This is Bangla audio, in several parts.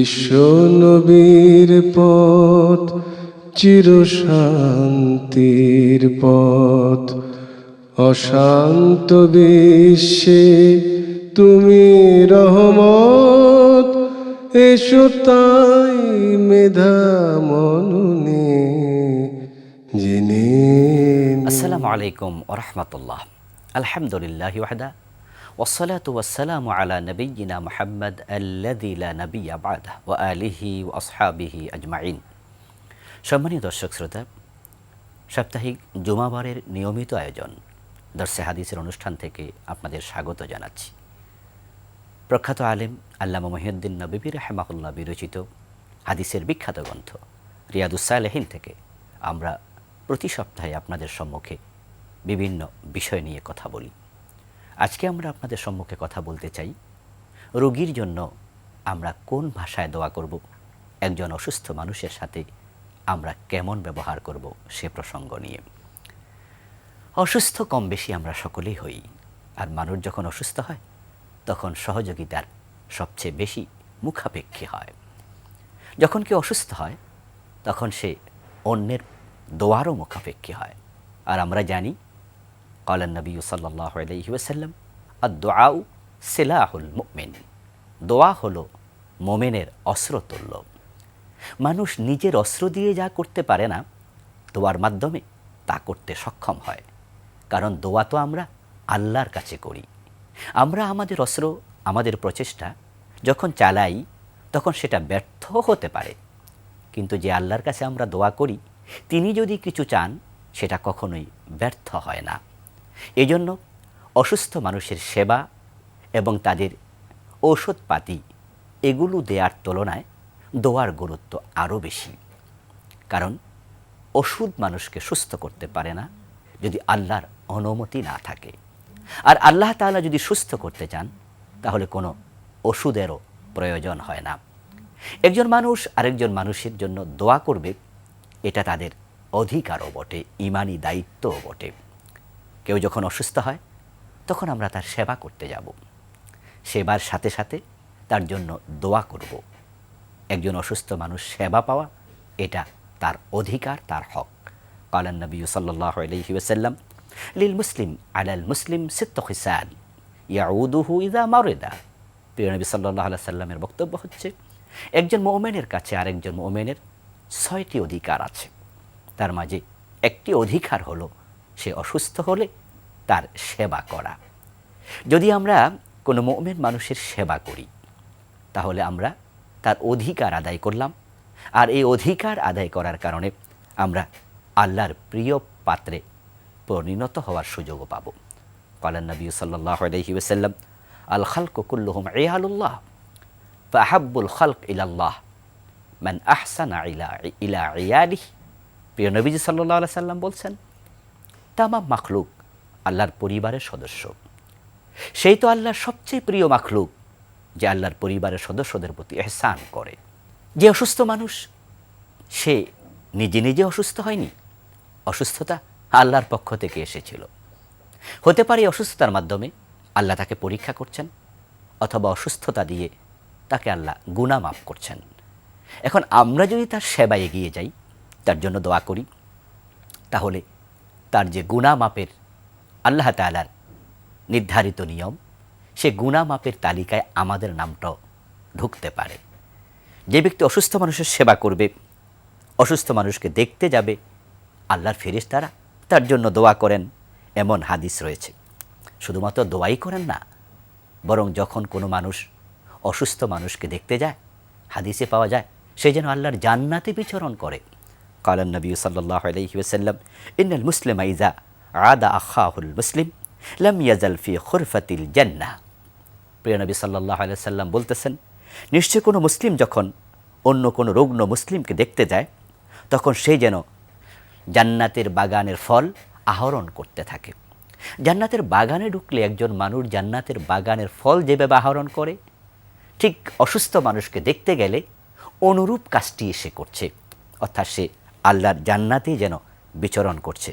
বিশ্ব নবীর পথ চিরশান্তির পথ, অশান্ত বিশ্বে তুমি রহমত, এসো তাই মেধা মননে জেনে। আসসালামু আলাইকুম ওয়া রাহমাতুল্লাহ। আলহামদুলিল্লাহি ওয়াহদা ওয়াসসালাতু ওয়াসসালামু আলা নাবিয়্যিনা মুহাম্মদ আল্লাযী লা নাবিয়্যা বা'দাহু ওয়া আলিহি ওয়া আসহাবিহি আজমাইন। সম্মানিত দর্শক শ্রোতা, সাপ্তাহিক জুমাবারের নিয়মিত আয়োজন দরসে হাদিসের অনুষ্ঠান থেকে আপনাদের স্বাগত জানাচ্ছি। প্রখ্যাত আলেম আল্লামা মুহিউদ্দিন নববী রাহিমাহুল্লাহ বিরচিত হাদিসের বিখ্যাত গ্রন্থ রিয়াদুস সালেহিন থেকে আমরা প্রতি সপ্তাহে আপনাদের সম্মুখে বিভিন্ন বিষয় নিয়ে কথা বলি। আজকে আমরা আপনাদের সম্মুখে কথা বলতে চাই রোগীর জন্য আমরা কোন ভাষায় দোয়া করব, একজন অসুস্থ মানুষের সাথে আমরা কেমন ব্যবহার করব সে প্রসঙ্গ নিয়ে। অসুস্থ কম বেশি আমরা সকলেই হই, আর মানুষ যখন অসুস্থ হয় তখন সহযোগিতার সবচেয়ে বেশি মুখাপেক্ষী হয়। যখন কেউ অসুস্থ হয় তখন সে অন্যের দোয়ারও মুখাপেক্ষী হয়। আর আমরা জানি ক্বালান নবী সাল্লাল্লাহু আলাইহি ওয়াসাল্লাম আদ-দুআউ সিলাহুল মুমিন, দোয়া হলো মোমেনের অস্ত্রতুল্য। মানুষ নিজের অস্ত্র দিয়ে যা করতে পারে না, দোয়ার মাধ্যমে তা করতে সক্ষম হয়। কারণ দোয়া তো আমরা আল্লাহর কাছে করি। আমরা আমাদের অস্ত্র, আমাদের প্রচেষ্টা যখন চালাই তখন সেটা ব্যর্থ হতে পারে, কিন্তু যে আল্লাহর কাছে আমরা দোয়া করি তিনি যদি কিছু চান সেটা কখনোই ব্যর্থ হয় না। এজন্য অসুস্থ মানুষের সেবা এবং তাদের ঔষধপাতি এগুলো দেওয়ার তুলনায় দোয়ার গুরুত্ব আরও বেশি। কারণ ওষুধ মানুষকে সুস্থ করতে পারে না যদি আল্লাহর অনুমতি না থাকে। আর আল্লাহ তাআলা যদি সুস্থ করতে চান তাহলে কোনো ওষুধেরও প্রয়োজন হয় না। একজন মানুষ আরেকজন মানুষের জন্য দোয়া করবে, এটা তাদের অধিকারও বটে, ঈমানি দায়িত্বও বটে। কেউ যখন অসুস্থ হয় তখন আমরা তার সেবা করতে যাব, সেবার সাথে সাথে তার জন্য দোয়া করব। একজন অসুস্থ মানুষ সেবা পাওয়া এটা তার অধিকার, তার হক। ক্বালান নবী সাল্লাল্লাহু আলাইহি ওয়াসাল্লাম লিল মুসলিম আলাল মুসলিম সিত্তু খিসাল ইয়াউদুহু ইযা মারিদা। প্রিয় নবী সাল্লাল্লাহু আলাইহি সাল্লামের বক্তব্য হচ্ছে, একজন মুমিনের কাছে আরেকজন মুমিনের 6টি অধিকার আছে। তার মাঝে একটি অধিকার হলো সে অসুস্থ হলে তার সেবা করা। যদি আমরা কোনো মুমিন মানুষের সেবা করি তাহলে আমরা তার অধিকার আদায় করলাম, আর এই অধিকার আদায় করার কারণে আমরা আল্লাহর প্রিয় পাত্রে পরিণত হওয়ার সুযোগও পাব। ক্বালান নবী সাল্লাল্লাহু আলাইহি ওয়াসাল্লাম আল খালকু কুল্লুহুম ইয়ালুল্লাহ ফাহাব্বুল খালক ইলাল্লাহ মান আহসানা ইলা ইয়ালিহি। প্রিয় নবীজি সাল্লাল্লাহু আলাইহি সাল্লাম বলছেন, তামাম মাখলুক আল্লাহর পরিবারের সদস্য। সেই তো আল্লাহর সবচেয়ে প্রিয় মাখলুক যে আল্লাহর পরিবারের সদস্যদের প্রতি ইহসান করে। যে অসুস্থ মানুষ সে নিজে নিজে অসুস্থ হয়নি, অসুস্থতা আল্লাহর পক্ষ থেকে এসেছিল। হতে পারে অসুস্থতার মাধ্যমে আল্লাহ তাকে পরীক্ষা করছেন, অথবা অসুস্থতা দিয়ে তাকে আল্লাহ গুনাহ মাফ করছেন। এখন আমরা যদি তার সেবায় এগিয়ে যাই, তার জন্য দোয়া করি, তাহলে তার যে গুনাহ মাপের আল্লাহ তাআলার নির্ধারিত নিয়ম, সে গুনাহ মাপের তালিকায় আমাদের নামটাও ঢুকতে পারে। যে ব্যক্তি অসুস্থ মানুষের সেবা করবে, অসুস্থ মানুষকে দেখতে যাবে, আল্লাহর ফেরেশতারা তার জন্য দোয়া করেন, এমন হাদিস রয়েছে। শুধুমাত্র দোয়াই করেন না, বরং যখন কোনো মানুষ অসুস্থ মানুষকে দেখতে যায়, হাদিসে পাওয়া যায় সে যেন আল্লাহর জান্নাতে বিচরণ করে। ক্বালান নবী সাল্লাল্লাহু আলাইহি ওয়াসাল্লাম ইন্নাল মুসলিমা ইযা আদা আখাহুল মুসলিম লাম ইয়াজাল ফি খুরফাতিল জান্নাহ। প্রিয় নবী সাল্লাল্লাহু আলাইহি ওয়াসাল্লাম বলতেছেন, নিশ্চয় কোনো মুসলিম যখন অন্য কোনো রুগ্ন মুসলিমকে দেখতে যায় তখন সে যেন জান্নাতের বাগানের ফল আহরণ করতে থাকে। জান্নাতের বাগানে ঢুকলে একজন মানুষ জান্নাতের বাগানের ফল যেভাবে আহরণ করে, ঠিক অসুস্থ মানুষকে দেখতে গেলে অনুরূপ কাজটি সে করছে, অর্থাৎ সে আল্লাহর জান্নাতেই যেন বিচরণ করছে।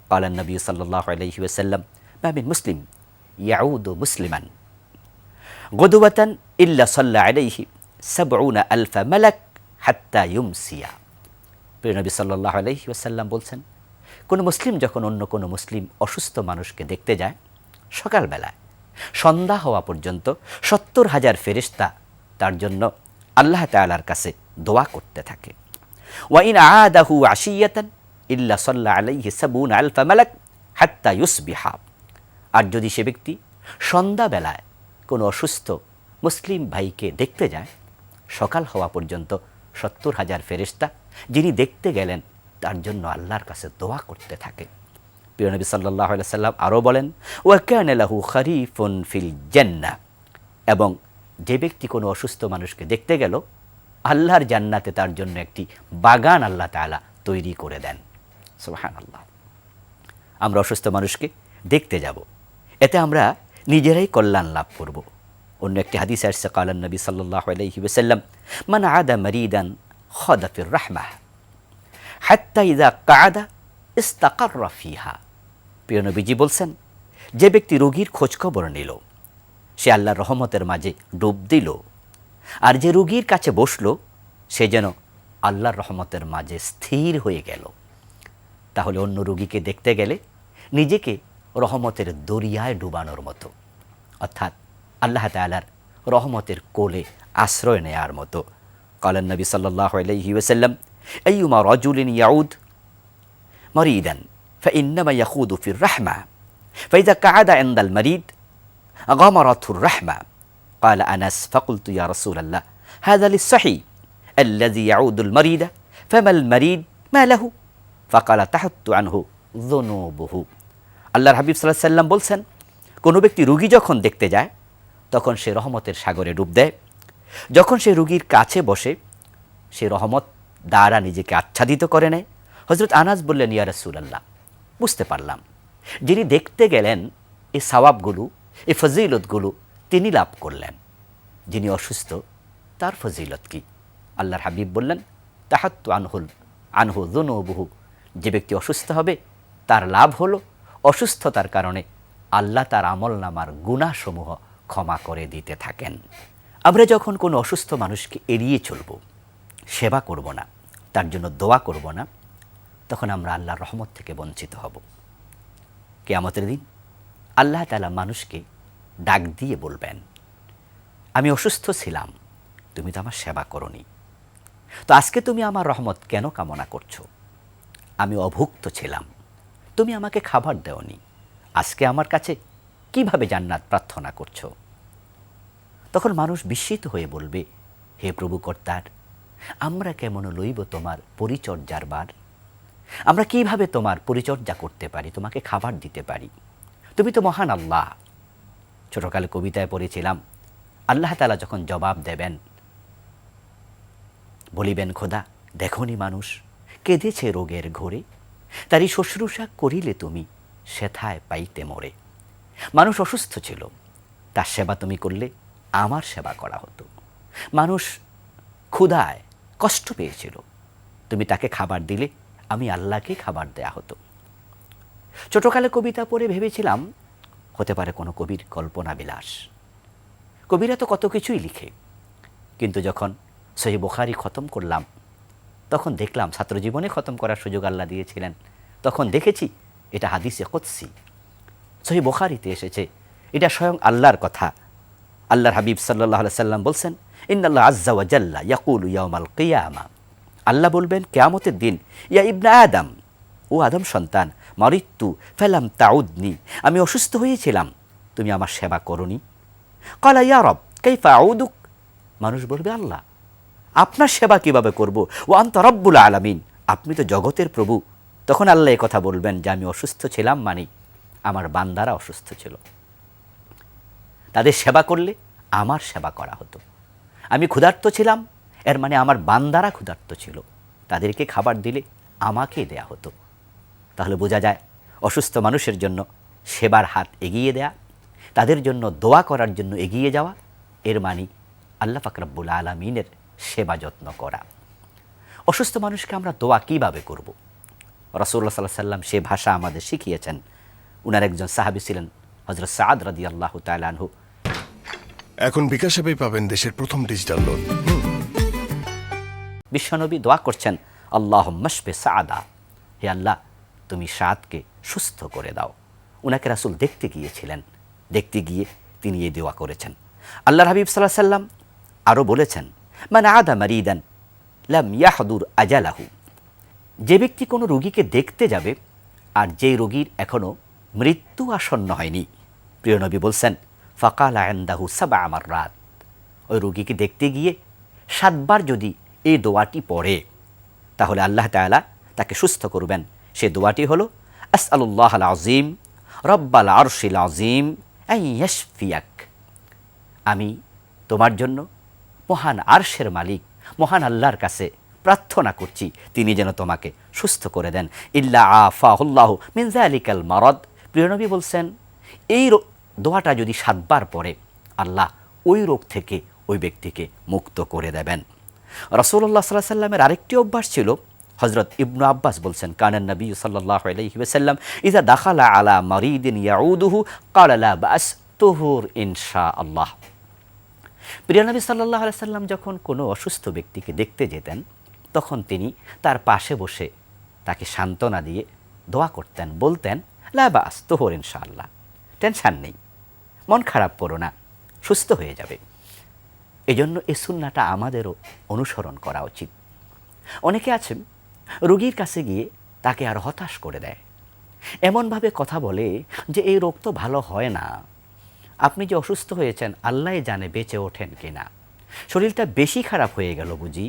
ক্বালান নবী সাল্লাল্লাহু আলাইহি ওয়াসাল্লাম মা মিন মুসলিম ইয়াউদু মুসলিমান গুদওয়াতান ইল্লা সাল্লা আলাইহি সাবউনা আলফা মালাক হাত্তা ইউমসিয়া। প্রিয় নবী সাল্লাল্লাহু আলাইহি ওয়াসাল্লাম বলছেন, কোনো মুসলিম যখন অন্য কোনো মুসলিম অসুস্থ মানুষকে দেখতে যায়, সকালবেলায় সন্ধ্যা হওয়া পর্যন্ত ৭০,০০০ ফেরেশতা তার জন্য আল্লাহ তাআলার কাছে দোয়া করতে থাকে। ওয়া ইন আদাহু আশিয়াতান ইল্লা সাল্লা আলাইহি সাবউনা আলফা মালাক হাত্তা ইউসবিহা। আর যদি সে ব্যক্তি সন্ধ্যাবেলায় কোনো অসুস্থ মুসলিম ভাইকে দেখতে যায়, সকাল হওয়া পর্যন্ত ৭০,০০০ ফেরেশতা যিনি দেখতে গেলেন তার জন্য আল্লাহর কাছে দোয়া করতে থাকে। প্রিয় নবী সাল্লাল্লাহু আলাইহি সাল্লাম আরও বলেন, ওয়া কানা লাহু খারিফুন ফিল জান্নাহ। এবং যে ব্যক্তি কোনো অসুস্থ মানুষকে দেখতে গেল, আল্লাহর জান্নাতে তার জন্য একটি বাগান আল্লাহ তাআলা তৈরি করে দেন। সুবহানাল্লাহ। আমরা অসুস্থ মানুষকে দেখতে যাব, এতে আমরা নিজেরাই কল্যাণ লাভ করব। অন্য একটি হাদিসে আসছে, কালান নবী সাল্লাল্লাহু আলাইহি ওয়াসাল্লাম, মান আদা মারিদান খাদা ফির রাহমাহ হাত্তা ইযা কাআদা ইস্তাকাররা ফিহা। প্রিয় নবীজি বলছেন, যে ব্যক্তি রোগীর খোঁজখবর নিল, সে আল্লাহর রহমতের মাঝে ডুব দিল। আর যে রোগীর কাছে বসল, সে যেন আল্লাহর রহমতের মাঝে স্থির হয়ে গেল। তাহলে অন্য রোগীকে দেখতে গেলে নিজেকে রহমতের দরিয়ায় ডুবানোর মতো, অর্থাৎ আল্লাহ তাআলার রহমতের কোলে আশ্রয় নেয়ার মতো। কালান নবী সাল্লাল্লাহু আলাইহি ওয়াসাল্লাম, আইয়ুমা রাজুলিন ইয়াউদ মারিদান ফাইন্নামা ইয়াখুদু ফির রাহমা ফাইযা কাআদা ইনদাল মারিদ গামারাতুর রাহমা। قال أنس فقلت يا رسول الله هذا للصحي الذي يعود المريض فما المريض ما له فقال تحت عنه ذنوبه। আল্লাহর হাবিব সাল্লাল্লাহু আলাইহি ওয়াসাল্লাম বলছেন, কোনো ব্যক্তি রোগী যখন দেখতে যায়, তখন সে রহমতের সাগরে ডুব দেয়। যখন সে রোগীর কাছে বসে, সে রহমত দ্বারা নিজেকে আচ্ছাদিত করে নেয়। হযরত আনাস বললেন, ইয়া রাসূলুল্লাহ, বুঝতে পারলাম যিনি দেখতে গেলেন এই সওয়াবগুলো, এই ফজিলতগুলো তিনি লাভ করলেন। যিনি অসুস্থ তার ফজিলত কি? আল্লাহর হাবিব বললেন, তাহাত্তু আনহু যুনুবুহু। যে ব্যক্তি অসুস্থ হবে তার লাভ হলো অসুস্থতার কারণে আল্লাহ তার আমলনামার গুনাহসমূহ ক্ষমা করে দিতে থাকেন। আমরা যখন কোনো অসুস্থ মানুষকে এড়িয়ে চলব, সেবা করব না, তার জন্য দোয়া করব না, তখন আমরা আল্লাহর রহমত থেকে বঞ্চিত হব। কিয়ামতের দিন আল্লাহ তাআলা মানুষকে ডাক দিয়ে বলবেন, আমি অসুস্থ ছিলাম, তুমি তো আমার সেবা করনি, তো আজকে তুমি আমার রহমত কেন কামনা করছো? আমি অভুক্ত ছিলাম, তুমি আমাকে খাবার দেওনি, আজকে আমার কাছে কিভাবে জান্নাত প্রার্থনা করছো? তখন মানুষ বিস্মিত হয়ে বলবে, হে প্রভু কর্তার, আমরা কেমন লইব তোমার পরিচর্যার বার? আমরা কিভাবে তোমার পরিচর্যা করতে পারি, তোমাকে খাবার দিতে পারি? তুমি তো মহান আল্লাহ। ছোটকালে কবিতায় পড়েছিলাম, আল্লাহ তাআলা যখন জবাব দেবেন, বলিবেন, খোদা দেখনি মানুষ কেঁদেছে রোগের ঘোরে, তারই শুশ্রূষা করিলে তুমি সেথায় পাইতে মোরে। মানুষ অসুস্থ ছিল, তার সেবা তুমি করলে আমার সেবা করা হতো। মানুষ ক্ষুধায় কষ্ট পেয়েছিল, তুমি তাকে খাবার দিলে আমি আল্লাহকে খাবার দেয়া হতো। ছোটকালে কবিতা পড়ে ভেবেছিলাম হতে পারে কোনো কবির কল্পনা বিলাস। কবিরা তো কত কিছুই লিখে, কিন্তু যখন সহিহ বুখারী খতম করলাম, তখন দেখলাম, ছাত্রজীবনে খতম করার সুযোগ আল্লাহ দিয়েছিলেন, তখন দেখেছি এটা হাদিসে কুদসি, সহিহ বুখারীতে এসেছে, এটা স্বয়ং আল্লাহর কথা। আল্লাহর হাবিব সাল্লাল্লাহু আলাইহি সাল্লাম বলছেন, ইন্নাল্লাহ আযজা ওয়া জাল্লা ইয়াকুলু ইয়াউমাল কিয়ামা। আল্লাহ বলবেন কিয়ামতের দিন, ইয়া ইবনা আদম, ও আদম সন্তান, মারিতু ফালাম তাউদনি, আমি অসুস্থ হয়েছিলাম, তুমি আমার সেবা করনি। ক্বালা ইয়া রব কাইফা আউদুক। মানুষ বলবে, আল্লাহ আপনার সেবা কিভাবে করব? ও আনতা রব্বুল আলামিন, আপনি তো জগতের প্রভু। তখন আল্লাহ এই কথা বলবেন যে আমি অসুস্থ ছিলাম, মানে আমার বান্দারা অসুস্থ ছিল, তাদের সেবা করলে আমার সেবা করা হতো। আমি ক্ষুধার্ত ছিলাম, এর মানে আমার বান্দারা ক্ষুধার্ত ছিল, তাদেরকে খাবার দিলে আমাকে দেয়া হতো। তাহলে বোঝা যায় অসুস্থ মানুষের জন্য সেবার হাত এগিয়ে দেয়া, তাদের জন্য দোয়া করার জন্য এগিয়ে যাওয়া, এর মানে আল্লাহ পাক রব্বুল আলামিনের সেবা যত্ন করা। অসুস্থ মানুষকে আমরা দোয়া কিভাবে করব? রাসূলুল্লাহ সাল্লাল্লাহু আলাইহি সাল্লাম সে ভাষা আমাদের শিখিয়েছেন। উনার একজন সাহাবী ছিলেন হযরত সাদ রাদিয়াল্লাহু তাআলা আনহু। এখন বিকাশ অ্যাপেই পাবেন দেশের প্রথম ডিজিটাল লোন। বিশ্বনবী দোয়া করছেন, আল্লাহুম্মা শফি সাআদা, হে আল্লাহ তুমি সাদকে সুস্থ করে দাও। উনাকে রাসূল দেখতে গিয়েছিলেন, দেখতে গিয়ে তিনি এই দোয়া করেছেন। আল্লাহর হাবিব সাল্লাল্লাহু আলাইহি সাল্লাম আরও বলেছেন, মান আদা মারিদান লাম ইয়াহদুর আজালাহু, যে ব্যক্তি কোনো রোগীকে দেখতে যাবে আর যেই রোগীর এখনও মৃত্যু আসন্ন হয়নি, প্রিয় নবী বলছেন ফাকালা ইনদাহু সাবআ মাররাত, ওই রোগীকে দেখতে গিয়ে 7 বার যদি এই দোয়াটি পড়ে তাহলে আল্লাহ তাআলা তাকে সুস্থ করবেন। সে দোয়াটি হলো আসআলুল্লাহ আল আযীম রব্বাল আরশিল আযীম আন ইয়াশফিয়াক, আমি তোমার জন্য মহান আরশের মালিক মহান আল্লাহর কাছে প্রার্থনা করছি তিনি যেন তোমাকে সুস্থ করে দেন। ইল্লা আফাহুল্লাহু মিন যালিকাল মারাদ, প্রিয় নবী বলছেন এই দোয়াটা যদি 7 বার পড়ে আল্লাহ ওই রোগ থেকে ওই ব্যক্তিকে মুক্ত করে দেবেন। রাসূলুল্লাহ সাল্লাল্লাহু আলাইহি ওয়াসাল্লামের আরেকটি অভ্যাস ছিল, হযরত ইবনু আব্বাস বলছেন কানান নবী সাল্লাল্লাহু আলাইহি ওয়াসাল্লাম ইযা দাখালা আলা মারিদিন ইয়াউদুহু ক্বালা লা বাস তুহুর ইনশাআল্লাহ। প্রিয় নবী সাল্লাল্লাহু আলাইহি ওয়াসাল্লাম যখন কোনো অসুস্থ ব্যক্তিকে দেখতে যেতেন তখন তিনি তার পাশে বসে তাকে সান্ত্বনা দিয়ে দোয়া করতেন, বলতেন লা বাস তুহুর ইনশাআল্লাহ, টেনশন নেই, মন খারাপ করো না, সুস্থ হয়ে যাবে। এজন্য এই সুন্নাহটা আমাদেরও অনুসরণ করা উচিত। অনেকে আছেন রোগীর কাছে গিয়ে তাকে আর হতাশ করে দেয়, এমনভাবে কথা বলে যে এই রোগ তো ভালো হয় না, আপনি যে অসুস্থ হয়েছেন আল্লাহই জানে বেঁচে ওঠেন কিনা, শরীরটা বেশি খারাপ হয়ে গেল বুঝি,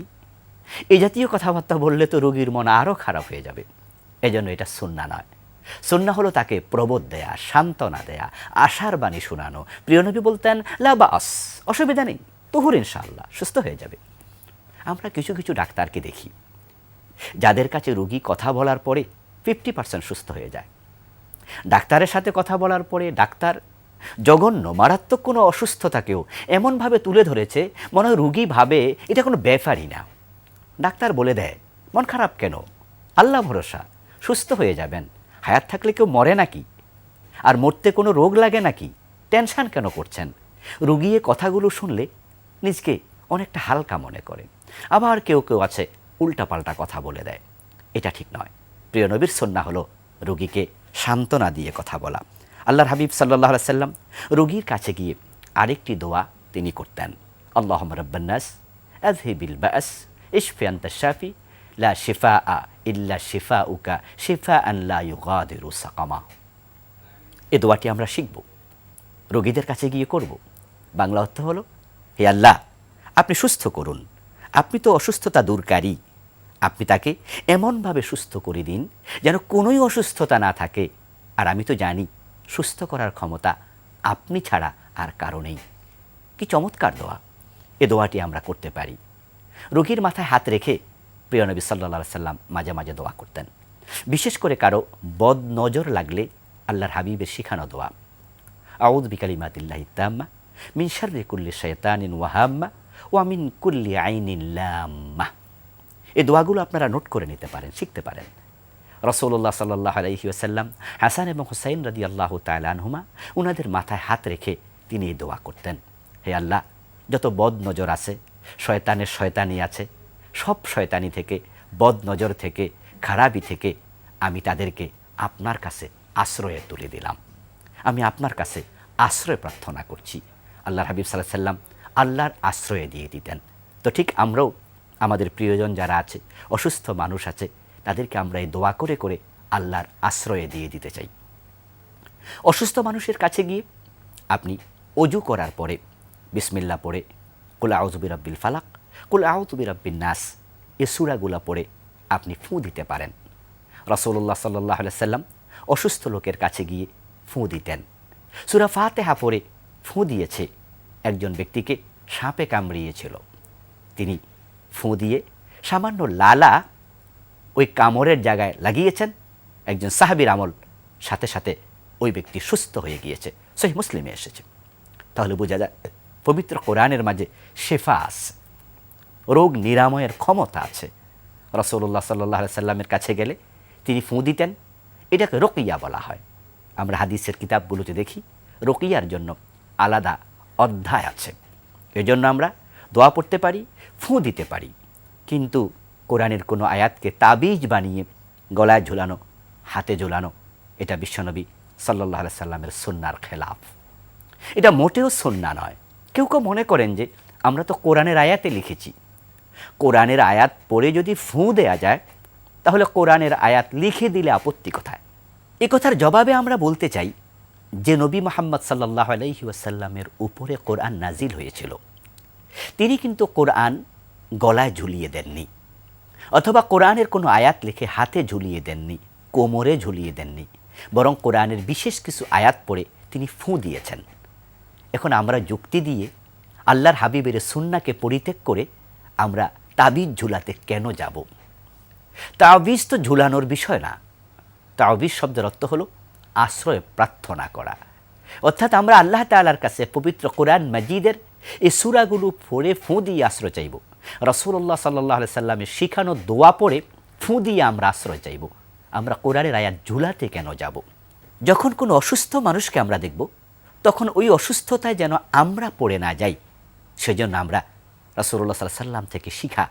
এই জাতীয় কথাবার্তা বললে তো রোগীর মন আরও খারাপ হয়ে যাবে। এজন্য এটা সুন্নাহ নয়। সুন্নাহ হলো তাকে প্রবোধ দেয়া, সান্ত্বনা দেয়া, আশার বাণী শোনানো। প্রিয় নবী বলতেন লা বাস, অসুবিধা নেই, তুহুর ইনশাআল্লাহ, সুস্থ হয়ে যাবে। আমরা কিছু কিছু ডাক্তারকে দেখি যাদের কাছে রোগী কথা বলার পরে 50% সুস্থ হয়ে যায়। ডাক্তারের সাথে কথা বলার পরে ডাক্তার জঘন্য মারাত্মক কোনো অসুস্থতাকেও এমনভাবে তুলে ধরেছে মনে হয় রোগী ভাবে এটা কোনো ব্যাপারই না। ডাক্তার বলে দেয় মন খারাপ কেন, আল্লাহ ভরসা, সুস্থ হয়ে যাবেন, হায়াত থাকলে কেউ মরে নাকি, আর মরতে কোনো রোগ লাগে নাকি, টেনশন কেন করছেন। রোগী এ কথাগুলো শুনলে নিজকে অনেকটা হালকা মনে করে। আবার কেউ কেউ আছে উল্টাপাল্টা কথা বলে দেয়, এটা ঠিক নয়। প্রিয় নবীর সুন্নাহ হলো রোগীকে সান্ত্বনা দিয়ে কথা বলা। আল্লাহর হাবিব সাল্লাল্লাহু আলাইহি সাল্লাম রোগীর কাছে গিয়ে আরেকটি দোয়া তিনি করতেন, আল্লাহুম্মা রাব্বান নাস আযহিবিল বাস ইশফি আনতা শাফি লা শিফাআ ইল্লা শিফাউকা শিফাআন লা ইউগাদিরু সাকামা। এই দোয়াটি আমরা শিখব, রোগীদের কাছে গিয়ে করব। বাংলা অর্থ হলো, হে আল্লাহ আপনি সুস্থ করুন, আপনি তো অসুস্থতা দূরকারী, আপনি তাকে এমনভাবে সুস্থ করে দিন যেন কোনোই অসুস্থতা না থাকে, আর আমি তো জানি সুস্থ করার ক্ষমতা আপনি ছাড়া আর কারো নেই। কি চমৎকার দোয়া! এ দোয়াটি আমরা করতে পারি। রোগীর মাথায় হাত রেখে প্রিয় নবী সাল্লাল্লাহু আলাইহি সাল্লাম মাঝে মাঝে দোয়া করতেন। বিশেষ করে কারো বদ নজর লাগলে আল্লাহর হাবিবের শিখানো দোয়া, আউযু বিকালিমাতিল্লাহি তাম্মা মিন শাররি কুল্লি শাইতানিন ওয়া হাম্মা ওয়া মিন কুল্লি আইনিন লাম্মা। এই দোয়াগুলো আপনারা নোট করে নিতে পারেন, শিখতে পারেন। রাসূলুল্লাহ সাল্লাল্লাহু আলাইহি ওয়াসাল্লাম হাসান এবং হুসাইন রাদিয়াল্লাহু তাআলা আনহুমা উনাদের মাথায় হাত রেখে তিনি এই দোয়া করতেন, হে আল্লাহ যত বদ নজর আছে, শয়তানের শয়তানি আছে, সব শয়তানি থেকে, বদ নজর থেকে, খারাপি থেকে আমি তাদেরকে আপনার কাছে আশ্রয়ে তুলে দিলাম, আমি আপনার কাছে আশ্রয় প্রার্থনা করছি। আল্লাহর হাবিব সাল্লাল্লাহু আলাইহি ওয়াসাল্লাম আল্লাহর আশ্রয়ে দিয়ে দিতেন। তো ঠিক আমরাও আমাদের প্রিয়জন যারা আছে, অসুস্থ মানুষ আছে, তাদেরকে আমরা এই দোয়া করে করে আল্লাহর আশ্রয়ে দিয়ে দিতে চাই। অসুস্থ মানুষের কাছে গিয়ে আপনি অজু করার পরে বিসমিল্লাহ পড়ে কুল আউযু বিরাব্বিল ফালাক, কুল আউযু বিরাব্বিন নাস এ সূরাগুলো পড়ে আপনি ফুঁ দিতে পারেন। রাসূলুল্লাহ সাল্লাল্লাহু আলাইহি ওয়াসাল্লাম অসুস্থ লোকের কাছে গিয়ে ফুঁ দিতেন। সূরা ফাতিহা পড়ে ফুঁ দিয়েছে একজন ব্যক্তিকে সাপে কামড়িয়েছিল, তিনি ফুঁ দিয়ে সামান্য লালা ওই কামড়ের জায়গায় লাগিয়েছেন, একজন সাহাবীর আমল, সাথে সাথে ওই ব্যক্তি সুস্থ হয়ে গিয়েছে। সহিহ মুসলিমে এসেছে। তাহলে বোঝা যায় পবিত্র কোরআনের মাঝে শেফা আছে, রোগ নিরাময়ের ক্ষমতা আছে। রাসূলুল্লাহ সাল্লাল্লাহু আলাইহি সাল্লামের কাছে গেলে তিনি ফুঁ দিতেন, এটাকে রুকিয়া বলা হয়। আমরা হাদিসের কিতাবগুলোতে দেখি রুকিয়ার জন্য আলাদা অধ্যায় আছে। এজন্য আমরা দোয়া পড়তে পারি, ফুঁ দিতে পারি, কিন্তু কোরআনের কোনো আয়াতকে তাবিজ বানিয়ে গলায় ঝুলানো, হাতে ঝুলানো, এটা বিশ্বনবী সাল্লাল্লাহু আলাইহি সাল্লামের সুন্নাহর খেলাফ। এটা মোটেও সুন্নাহ নয়। কেউ কেউ মনে করেন যে আমরা তো কোরআনের আয়াতে লিখেছি, কোরআনের আয়াত পড়ে যদি ফুঁ দেয়া যায় তাহলে কোরআনের আয়াত লিখে দিলে আপত্তি কোথায়? এ কথার জবাবে আমরা বলতে চাই যে নবী মুহাম্মদ সাল্লাল্লাহু আলাইহি ওয়াসাল্লামের উপরে কোরআন নাজিল হয়েছিল, তিনি কিন্তু কোরআন গলায় ঝুলিয়ে দেননি, অথবা কোরআনের কোনো আয়াত লিখে হাতে ঝুলিয়ে দেননি, কোমরে ঝুলিয়ে দেননি, বরং কোরআনের বিশেষ কিছু আয়াত পড়ে তিনি ফুঁ দিয়েছেন। এখন আমরা যুক্তি দিয়ে আল্লাহর হাবিবের সুন্নাহকে পরিত্যাগ করে আমরা তাবিজ ঝুলাতে কেন যাব? তাবিজ তো ঝুলানোর বিষয় না। তাবিজ শব্দের অর্থ হলো আশ্রয় প্রার্থনা করা, অর্থাৎ আমরা আল্লাহ তাআলার কাছে পবিত্র কোরআন মাজিদের এই সূরাগুলো পড়ে ফুঁ দিয়ে আশ্রয় চাইব। রাসূলুল্লাহ সাল্লাল্লাহু আলাইহি সাল্লামের শিখানো দোয়া পড়ে ফুঁ দিয়ে আমরা আশ্রয় চাইব। আমরা কোরআনের আয়াত ঝুলাতে কেন যাব? যখন কোনো অসুস্থ মানুষকে আমরা দেখব, তখন ওই অসুস্থতায় যেন আমরা পড়ে না যাই, সেজন্য আমরা রাসূলুল্লাহ সাল্লাল্লাহু আলাইহি সাল্লাম থেকে শিখা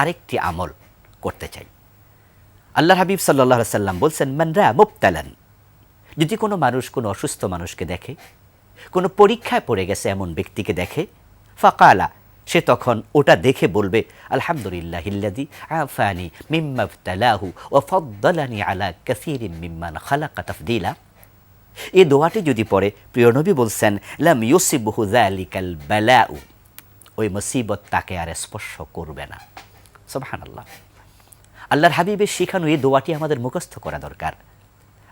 আরেকটি আমল করতে চাই। আল্লাহর হাবিব সাল্লাল্লাহু আলাইহি সাল্লাম বলছেন, মান রা মুবতালান, যদি কোনো মানুষ কোনো অসুস্থ মানুষকে দেখে, কোনো পরীক্ষায় পড়ে গেছে এমন ব্যক্তিকে দেখে, ফাকালা, সে তখন ওটা দেখে বলবে, আলহামদুলিল্লাহিল্লাযী আফানি মিম্মা ইবতালাহু ওয়া ফাদ্দালানি আলা কাসীরিন মিম্মান খালাকা তাফদীলা। এই দোয়াটি যদি পড়ে, প্রিয় নবী বলছেন, লাম ইউসিবহু যালিকাল বালাউ, ওই মুসিবত তাকে আর স্পর্শ করবে না। সুবহানাল্লাহ। আল্লাহর হাবিবের শেখানো এই দোয়াটি আমাদের মুখস্থ করা দরকার।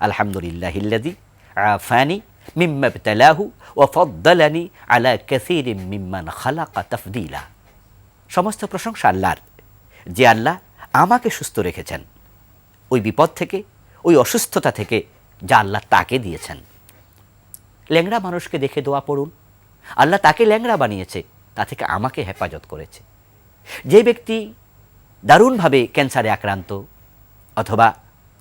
আলহামদুলিল্লাহিল্লাযী আফানি মিম্মা ইবতালাহু ওয়া ফাদ্দালানি আলা কাসীরিন মিম্মান খালাকা তাফদীলা। সমস্ত প্রশংসা আল্লাহর, যে আল্লাহ আমাকে সুস্থ রেখেছেন ওই বিপদ থেকে, ওই অসুস্থতা থেকে যা আল্লাহ তাকে দিয়েছেন। ল্যাংড়া মানুষকে দেখে দোয়া পড়ুন, আল্লাহ তাকে ল্যাংড়া বানিয়েছে, তা থেকে আমাকে হেফাজত করেছে। যে ব্যক্তি দারুণভাবে ক্যান্সারে আক্রান্ত অথবা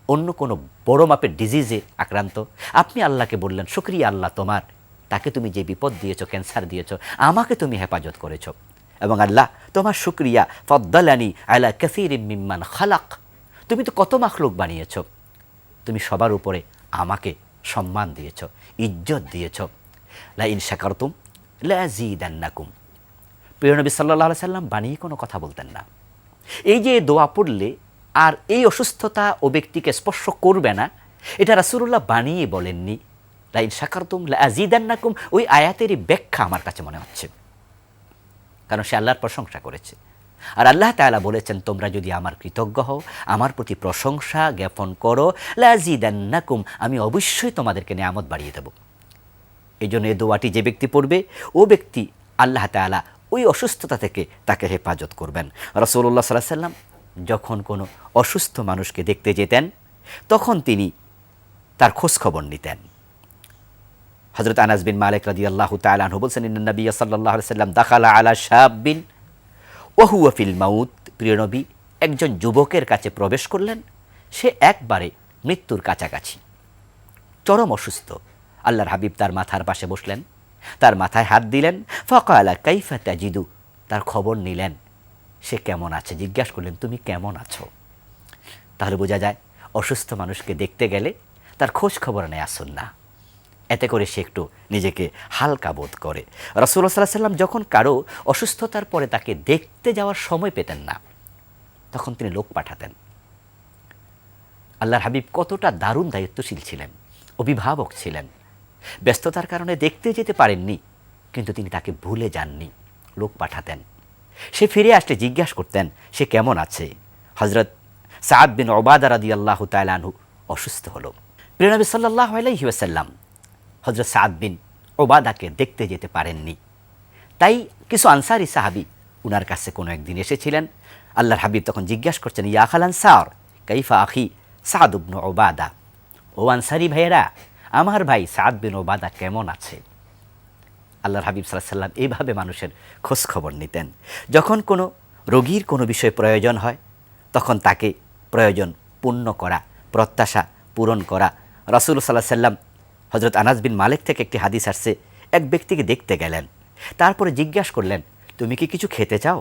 অন্য কোনো বড় মাপের ডিজিজে আক্রান্ত, আপনি আল্লাহকে বললেন, শুকরিয়া আল্লাহ তোমার, তাকে তুমি যে বিপদ দিয়েছো, ক্যান্সার দিয়েছো, আমাকে তুমি হেফাজত করেছো। এবং আল্লাহ তোমার শুকরিয়া, ফাদ্দালানি আলা কাসীরিন মিম্মান খালাক, তুমি তো কত মাখলুক বানিয়েছো, তুমি সবার উপরে আমাকে সম্মান দিয়েছো, ইজ্জত দিয়েছো। লা ইন শাকারতুম লা আযীদান্নাকুম। প্রিয় নবী সাল্লাল্লাহু আলাইহি সাল্লাম বানিয়ে কোনো কথা বলতেন না। এই যে দোয়া পড়লে আর এই অসুস্থতা ও ব্যক্তিকে স্পর্শ করবে না, এটা রাসূলুল্লাহ বানিয়ে বলেননি। লা ইন শাকারতুম লা আযীদান্নাকুম, ওই আয়াতেরই ব্যাখ্যা আমার কাছে মনে হচ্ছে, কারণ সে আল্লাহর প্রশংসা করেছে। আর আল্লাহ তাআলা বলেছেন, তোমরা যদি আমার কৃতজ্ঞ হও, আমার প্রতি প্রশংসা জ্ঞাপন করো, লা আযীদান্নাকুম, আমি অবশ্যই তোমাদেরকে নিয়ামত বাড়িয়ে দেব। এই জন্য এই দোয়াটি যে ব্যক্তি পড়বে, ও ব্যক্তি আল্লাহ তাআলা ওই অসুস্থতা থেকে তাকে হেফাজত করবেন। রাসূলুল্লাহ সাল্লাল্লাহু আলাইহি সাল্লাম যখন কোনো অসুস্থ মানুষকে দেখতে যেতেন, তখন তিনি তার খোঁজ খবর নিতেন। হযরত আনাস বিন মালিক রাদিয়াল্লাহু তাআলা আনহু বলছেন, ইন্নান নবী সাল্লাল্লাহু আলাইহি সাল্লাম দাখালা আলা শাববিন ওয়া হুয়া ফিল মাউত, প্রিয় নবী একজন যুবকের কাছে প্রবেশ করলেন, সে একবারে মৃত্যুর কাছাকাছি, চরম অসুস্থ। আল্লাহর হাবিব তার মাথার পাশে বসলেন, তার মাথায় হাত দিলেন, ফাকালা কাইফা তাজিদু, তার খবর নিলেন, সে কেমন আছে, জিজ্ঞাসা করলেন, তুমি কেমন আছো? তাহলে বোঝা যায় অসুস্থ মানুষকে দেখতে গেলে তার খোঁজ খবর নেয়া সুন্নাহ। এতে করে সে একটু নিজেকে হালকা বোধ করে। রাসূলুল্লাহ সাল্লাল্লাহু আলাইহি সাল্লাম যখন কারো অসুস্থতার পরে তাকে দেখতে যাওয়ার সময় পেতেন না, তখন তিনি লোক পাঠাতেন। আল্লাহর হাবিব কতটা দারুণ দায়িত্বশীল ছিলেন, অভিভাবক ছিলেন। ব্যস্ততার কারণে দেখতে যেতে পারেননি, কিন্তু তিনি তাকে ভুলে যাননি, লোক পাঠাতেন। সে ফিরে আসলে জিজ্ঞাসা করতেন সে কেমন আছে। হযরত সাদ বিন উবাদা রাদিয়াল্লাহু তাআলা আনহু অসুস্থ হলো। প্রিয় নবী সাল্লাল্লাহু আলাইহি ওয়াসাল্লাম হযরত সাদ বিন উবাদাকে দেখতে যেতে পারেননি। তাই কিছু আনসারী সাহাবী উনার কাছে কোনো একদিন এসেছিলেন। আল্লাহর হাবিব তখন জিজ্ঞাসা করছেন, ইয়া আখাল আনসার কাইফা আখি সাদ ইবনে উবাদা, ও আনসারী ভাইয়েরা, আমার ভাই সাদ বিন উবাদা কেমন আছে? আল্লাহর হাবিব সাল্লাল্লাহু আলাইহি সাল্লাম এইভাবে মানুষের খোঁজ খবর নিতেন। যখন কোনো রোগীর কোনো বিষয়ে প্রয়োজন হয়, তখন তাকে প্রয়োজন পূর্ণ করা, প্রত্যাশা পূরণ করা। রাসূলুল্লাহ সাল্লাল্লাহু আলাইহি সাল্লাম হযরত আনাস বিন মালিক থেকে একটি হাদিস আসছে, এক ব্যক্তিকে দেখতে গেলেন, তারপরে জিজ্ঞাসা করলেন, তুমি কি কিছু খেতে চাও?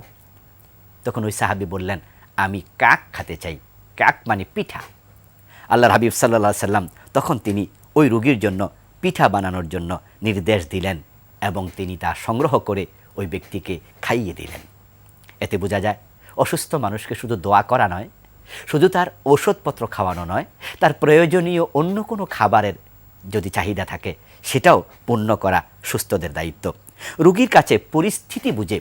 তখন ওই সাহাবী বললেন, আমি কাক খেতে চাই। কাক মানে পিঠা। আল্লাহর হাবিব সাল্লাল্লাহু সাল্লাম তখন তিনি ওই রোগীর জন্য পিঠা বানানোর জন্য নির্দেশ দিলেন এবং তিনি তা সংগ্রহ করে ওই ব্যক্তিকে খাইয়ে দিলেন। এতে বোঝা যায় অসুস্থ মানুষকে শুধু দোয়া করা নয়, শুধু তার ঔষধপত্র খাওয়ানো নয়, তার প্রয়োজনীয় অন্য কোনো খাবারের যদি চাহিদা থাকে সেটাও পূর্ণ করা সুস্থদের দায়িত্ব। রোগীর কাছে পরিস্থিতি বুঝে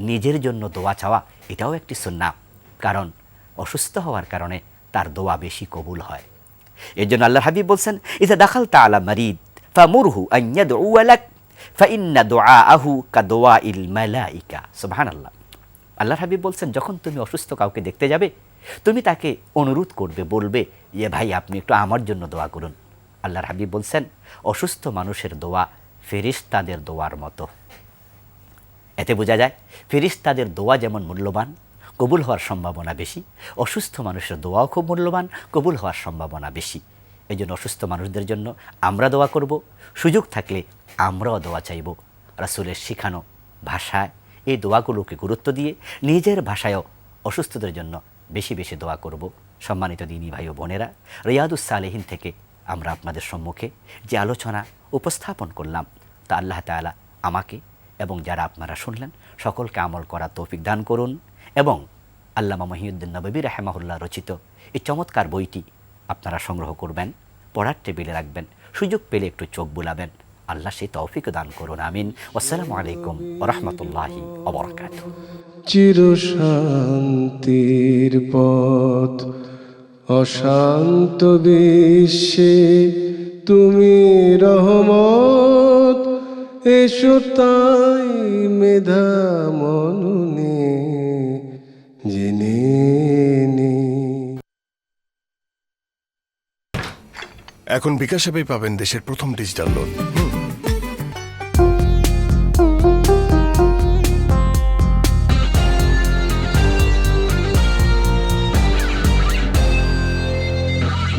নিজের জন্য দোয়া চাওয়া এটাও একটি সুন্নাহ, কারণ অসুস্থ হওয়ার কারণে তার দোয়া বেশি কবুল হয়। এর জন্য আল্লাহর হাবিব বলছেন, ইযা দাখালতা আলা মারিদ ফামুরহু আন ইয়াদউ লাক ফাইন্না দুআআহু কাদুআইল মালাইকা। সুবহানাল্লাহ। আল্লাহর হাবিব বলছেন, যখন তুমি অসুস্থ কাউকে দেখতে যাবে তুমি তাকে অনুরোধ করবে, বলবে, ইয়ে ভাই আপনি একটু আমার জন্য দোয়া করুন। আল্লাহর হাবিব বলছেন, অসুস্থ মানুষের দোয়া ফেরেশতাদের দোয়ার মতো। এতে বোঝা যায় ফেরেশতাদের দোয়া যেমন মূল্যবান, কবুল হওয়ার সম্ভাবনা বেশি, অসুস্থ মানুষের দোয়াও খুব মূল্যবান, কবুল হওয়ার সম্ভাবনা বেশি। এই জন্য অসুস্থ মানুষদের জন্য আমরা দোয়া করব, সুযোগ থাকলে আমরাও দোয়া চাইব। রাসূলের শিখানো ভাষায় এই দোয়াগুলোকে গুরুত্ব দিয়ে নিজের ভাষায়ও অসুস্থদের জন্য বেশি বেশি দোয়া করব। সম্মানিত দিনী ভাই ও বোনেরা, রিয়াদুস সালেহিন থেকে আমরা আপনাদের সম্মুখে যে আলোচনা উপস্থাপন করলাম তা আল্লাহ তাআলা আমাকে এবং যারা আপনারা শুনলেন সকলকে আমল করার তৌফিক দান করুন এবং আল্লামা মহিউদ্দিন নববী রাহিমাহুল্লাহ রচিত এই চমৎকার বইটি আপনারা সংগ্রহ করবেন, পড়ার টেবিলে রাখবেন, সুযোগ পেলে একটু চোখ বুলাবেন। আল্লাহ সেই তৌফিক দান করুন, আমিন। আসসালামু আলাইকুম ওয়া রাহমাতুল্লাহি ওয়া বারাকাতুহু। চিরশান্তির পথ অশান্ত বিশ্বে তুমি রহমত, এসো তাই মেধা মননে জেনে নে। এখন বিকাশ অ্যাপে পাবেন দেশের প্রথম ডিজিটাল লোন।